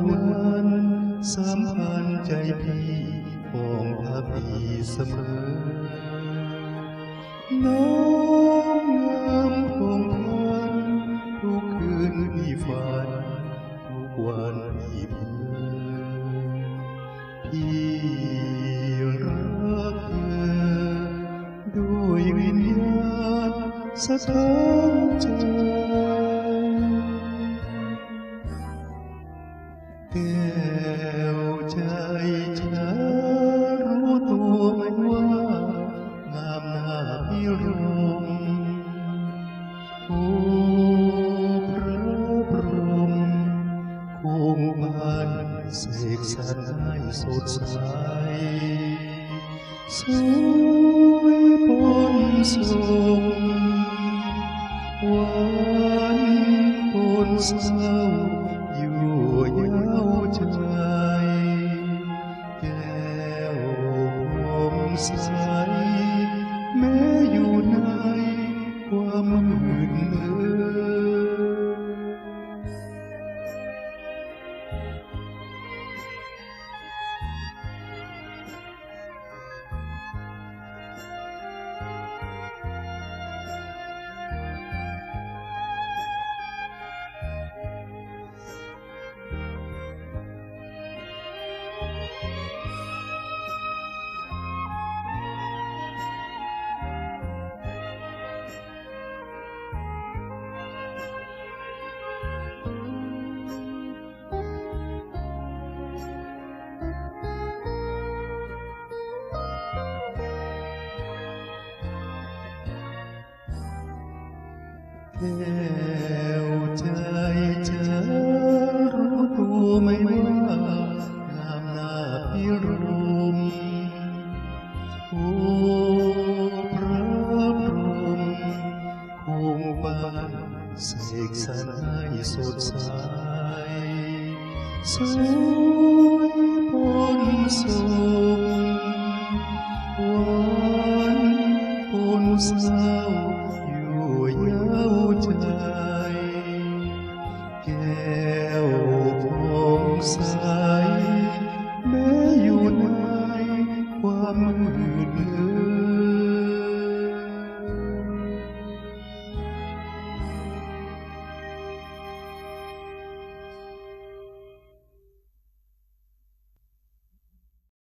นั้นสัมพันธ์ใจพี่ปองพักดีเสมอน้องงามของพันทุกคืนพี่ฝันทุกวันพี่เพ้อพี่รักเธอด้วยวิญญาณสถานใจแก้วใจฉันรู้ตัวไหมว่างามหน้าพิรมโอ้พระพรหมคงพันเสกสรรให้สดใสสวยปนสมหวานปนเศร้ายั่วเย้าใจแก้วผมใสแม้อยู่ในความมืดเมิแก้วใจฉันรู้ตัวไหมว่างามหน้าพิรมโอ้พระพรหมคงบันเสกสรรให้สดใสสวยปนสมหวานปนเศร้ายั่วเย้าใจแก้วผมใสแม้อยู่ในความมืด